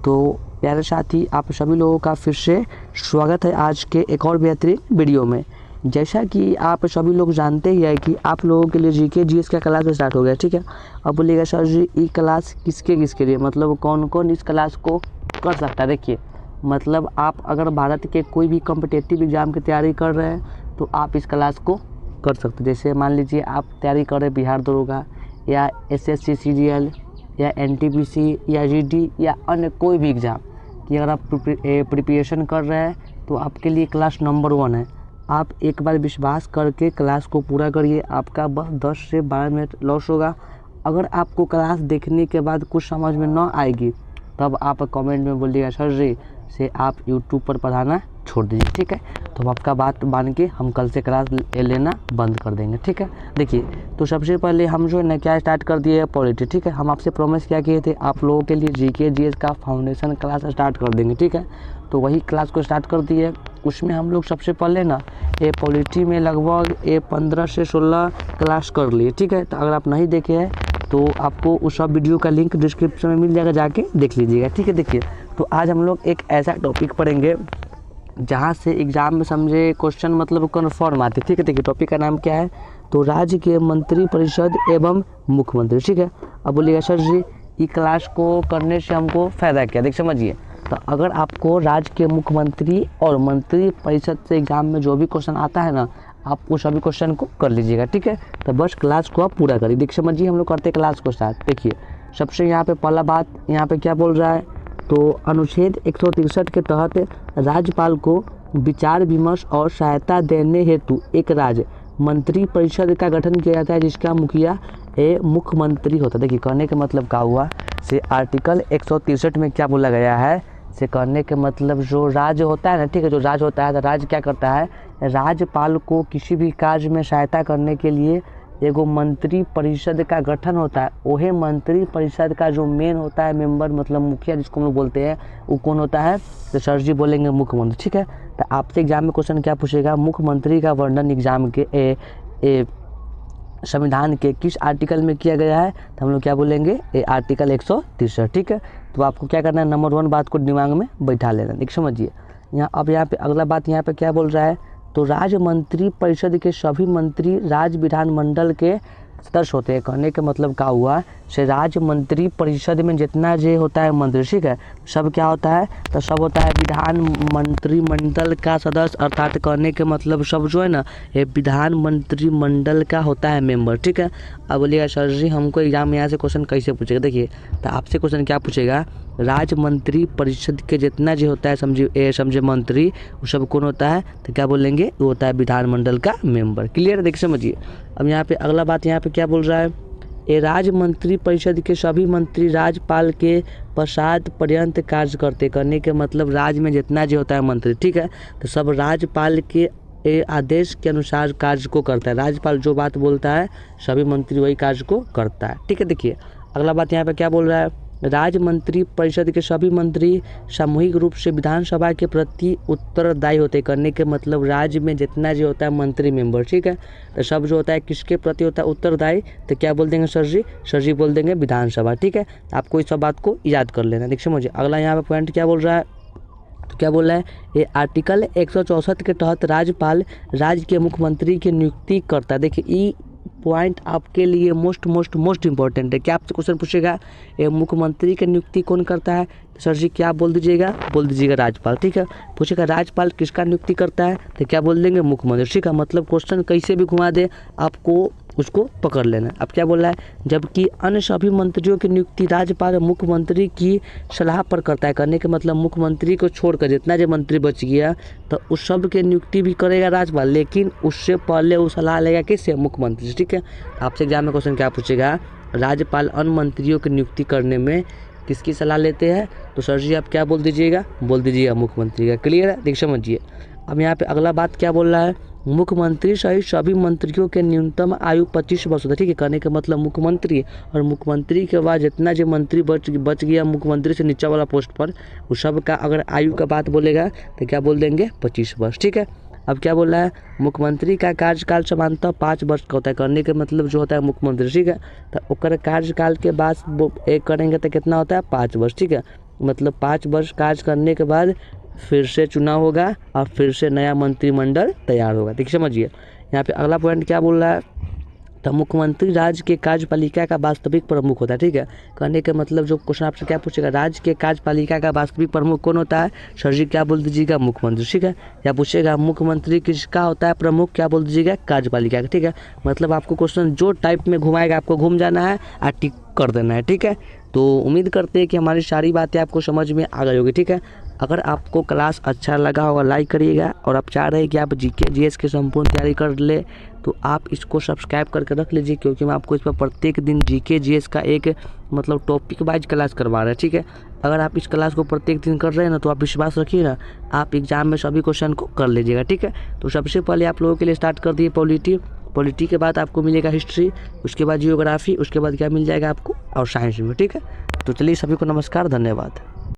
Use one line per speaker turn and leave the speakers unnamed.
तो प्यारे साथी, आप सभी लोगों का फिर से स्वागत है आज के एक और बेहतरीन वीडियो में। जैसा कि आप सभी लोग जानते ही है कि आप लोगों के लिए जीके जीएस का क्लास स्टार्ट हो गया, ठीक है। अब बोलिएगा सर जी ये क्लास किसके किसके लिए, मतलब कौन कौन इस क्लास को कर सकता है। देखिए, मतलब आप अगर भारत के कोई भी कॉम्पिटिटिव एग्ज़ाम की तैयारी कर रहे हैं तो आप इस क्लास को कर सकते हैं। जैसे मान लीजिए आप तैयारी कर रहे हैं बिहार दरोगा या एसएससी सीजीएल या एनटीपीसी या जीडी या अन्य कोई भी एग्ज़ाम कि अगर आप प्रिपरेशन कर रहे हैं तो आपके लिए क्लास नंबर 1 है। आप एक बार विश्वास करके क्लास को पूरा करिए, आपका बस 10 से 12 मिनट लॉस होगा। अगर आपको क्लास देखने के बाद कुछ समझ में ना आएगी तब आप कमेंट में बोलिएगा सर जी से आप यूट्यूब पर पढ़ाना छोड़ दीजिए, ठीक है। तो आपका बात मान के हम कल से क्लास लेना बंद कर देंगे, ठीक है। देखिए, तो सबसे पहले हम जो है ना क्या स्टार्ट कर दिए पॉलिटी, ठीक है। हम आपसे प्रॉमिस क्या किए थे, आप लोगों के लिए जीके जीएस का फाउंडेशन क्लास स्टार्ट कर देंगे, ठीक है। तो वही क्लास को स्टार्ट कर दिए। उसमें हम लोग सबसे पहले ना ये पॉलिटी में लगभग 15 से 16 क्लास कर लिए, ठीक है। तो अगर आप नहीं देखे हैं तो आपको उस सब वीडियो का लिंक डिस्क्रिप्शन में मिल जाएगा, जाके देख लीजिएगा, ठीक है। देखिए, तो आज हम लोग एक ऐसा टॉपिक पढ़ेंगे जहाँ से एग्ज़ाम में समझे क्वेश्चन मतलब कन्फर्म आते, ठीक है। देखिए, टॉपिक का नाम क्या है, तो राज्य के मंत्री परिषद एवं मुख्यमंत्री, ठीक है। अब बोलिएगा सर जी ये क्लास को करने से हमको फ़ायदा क्या, देख समझिए। तो अगर आपको राज्य के मुख्यमंत्री और मंत्री परिषद से एग्ज़ाम में जो भी क्वेश्चन आता है ना, आप वो सभी क्वेश्चन को कर लीजिएगा, ठीक है। तो बस क्लास को आप पूरा करिए। देख समझिए, हम लोग करते हैं क्लास को स्टार्ट। देखिए, सबसे यहाँ पे पहला बात यहाँ पे क्या बोल रहा है, तो अनुच्छेद 163 के तहत राज्यपाल को विचार विमर्श और सहायता देने हेतु एक राज्य मंत्री परिषद का गठन किया जाता है जिसका मुखिया मुख्यमंत्री होता है। देखिए, कहने का मतलब क्या हुआ से आर्टिकल 163 में क्या बोला गया है, से कहने के मतलब जो राज्य होता है ना, ठीक है, जो राज्य होता है तो राज्य क्या करता है, राज्यपाल को किसी भी कार्य में सहायता करने के लिए एगो मंत्री परिषद का गठन होता है। वही मंत्री परिषद का जो मेन होता है मेंबर, मतलब मुखिया जिसको हम लोग बोलते हैं, वो कौन होता है, तो सर जी बोलेंगे मुख्यमंत्री, ठीक है। तो आपसे एग्जाम में क्वेश्चन क्या पूछेगा, मुख्यमंत्री का वर्णन एग्जाम के संविधान के किस आर्टिकल में किया गया है, तो हम लोग क्या बोलेंगे, आर्टिकल 163, ठीक है। तो आपको क्या करना है, नंबर 1 बात को दिमाग में बैठा लेना, देख समझिए। अब यहाँ पे अगला बात यहाँ पे क्या बोल रहा है, तो राज्य मंत्री परिषद के सभी मंत्री राज्य विधानमंडल के सदस्य होते हैं। कहने का मतलब क्या हुआ, से राज्य मंत्री परिषद में जितना जो होता है मंत्री, ठीक है, सब क्या होता है, तो सब होता है विधान मंत्रिमंडल का सदस्य, अर्थात कहने के मतलब सब जो है ना ये विधान मंत्रिमंडल का होता है मेंबर, ठीक है। अब बोलिएगा सर जी हमको एग्जाम में यहाँ से क्वेश्चन कैसे पूछेगा। देखिए, तो आपसे क्वेश्चन क्या पूछेगा, राज्य मंत्री परिषद के जितना जो होता है समझे मंत्री, वो सब कौन होता है, तो क्या बोलेंगे, वो होता है विधानमंडल का मेंबर। क्लियर है, देख समझिए। अब यहाँ पे अगला बात यहाँ पे क्या बोल रहा है, ये राज्य मंत्री परिषद के सभी मंत्री राज्यपाल के प्रसाद पर्यंत कार्य करते। करने के मतलब राज्य में जितना जो होता है मंत्री, ठीक है, तो सब राज्यपाल के आदेश के अनुसार कार्य को करता है। राज्यपाल जो बात बोलता है सभी मंत्री वही कार्य को करता है, ठीक है। देखिए, अगला बात यहाँ पे क्या बोल रहा है, राज्य मंत्री परिषद के सभी मंत्री सामूहिक रूप से विधानसभा के प्रति उत्तरदायी होते। करने के मतलब राज्य में जितना जो होता है मंत्री मेंबर, ठीक है, तो सब जो होता है किसके प्रति होता है, उत्तरदायी। तो क्या बोल देंगे सर जी बोल देंगे विधानसभा, ठीक है। आपको इस सब बात को याद कर लेना, देखिए मुझे। अगला यहाँ पे पॉइंट क्या बोल रहा है, तो क्या बोल रहा है, ये आर्टिकल 164 के तहत राज्यपाल राज्य के मुख्यमंत्री की नियुक्ति करता है। देखिए, ये पॉइंट आपके लिए मोस्ट इंपॉर्टेंट है। क्या आपसे क्वेश्चन पूछेगा, ये मुख्यमंत्री की नियुक्ति कौन करता है, तो सर जी क्या बोल दीजिएगा राज्यपाल, ठीक है। पूछेगा राज्यपाल किसका नियुक्ति करता है, तो क्या बोल देंगे मुख्यमंत्री, ठीक है। मतलब क्वेश्चन कैसे भी घुमा दे आपको उसको पकड़ लेना। अब क्या बोल रहा है, जबकि अन्य सभी मंत्रियों की नियुक्ति राज्यपाल मुख्यमंत्री की सलाह पर करता है। करने के मतलब मुख्यमंत्री को छोड़कर जितना जो मंत्री बच गया तो उस सब के नियुक्ति भी करेगा राज्यपाल, लेकिन उससे पहले वो सलाह लेगा किससे, मुख्यमंत्री, ठीक है। आपसे एग्जाम में क्वेश्चन क्या पूछेगा, राज्यपाल अन्य मंत्रियों की नियुक्ति करने में किसकी सलाह लेते हैं, तो सर जी आप क्या बोल दीजिएगा मुख्यमंत्री का। क्लियर है, देख समझिए। अब यहाँ पे अगला बात क्या बोल रहा है, मुख्यमंत्री सहित सभी मंत्रियों के न्यूनतम आयु 25 वर्ष होता है, ठीक है। कहने का मतलब मुख्यमंत्री और मुख्यमंत्री के बाद जितना जो मंत्री बच गया मुख्यमंत्री से नीचे वाला पोस्ट पर, वो सब का अगर आयु का बात बोलेगा तो क्या बोल देंगे 25 वर्ष, ठीक है। अब क्या बोल रहा है, मुख्यमंत्री का कार्यकाल सामान्यतः 5 वर्ष का होता है। करने के मतलब जो होता है मुख्यमंत्री, ठीक है, तो ओकर कार्यकाल के बाद वो एक करेंगे तो कितना होता है 5 वर्ष, ठीक है। मतलब 5 वर्ष कार्य करने के बाद फिर से चुनाव होगा और फिर से नया मंत्रिमंडल तैयार होगा। देखिए समझिए, यहाँ पे अगला पॉइंट क्या बोल रहा है, तो मुख्यमंत्री राज्य के कार्यपालिका का वास्तविक प्रमुख होता है। ठीक है, कहने के मतलब जो क्वेश्चन आपसे क्या पूछेगा, राज्य के कार्यपालिका का वास्तविक प्रमुख कौन होता है, सर जी क्या बोल दीजिएगा, मुख्यमंत्री। ठीक है, या पूछेगा मुख्यमंत्री किसका होता है प्रमुख, क्या बोल दीजिएगा, कार्यपालिका का। ठीक है, मतलब आपको क्वेश्चन जो टाइप में घुमाएगा आपको घूम जाना है और टिक कर देना है। ठीक है, तो उम्मीद करते हैं कि हमारी सारी बातें आपको समझ में आ गई होगी। ठीक है, अगर आपको क्लास अच्छा लगा होगा लाइक करिएगा, और आप चाह रहे हैं कि आप जीके जीएस की संपूर्ण तैयारी कर ले तो आप इसको सब्सक्राइब करके रख लीजिए, क्योंकि मैं आपको इस पर प्रत्येक दिन जीके जीएस का एक मतलब टॉपिक वाइज क्लास करवा रहे हैं। ठीक है, अगर आप इस क्लास को प्रत्येक दिन कर रहे हैं ना तो आप विश्वास रखिए ना, आप एग्जाम में सभी क्वेश्चन को कर लीजिएगा। ठीक है, तो सबसे पहले आप लोगों के लिए स्टार्ट कर दिए पॉलिटी के बाद आपको मिलेगा हिस्ट्री, उसके बाद जियोग्राफी, उसके बाद क्या मिल जाएगा आपको और साइंस में। ठीक है, तो चलिए सभी को नमस्कार, धन्यवाद।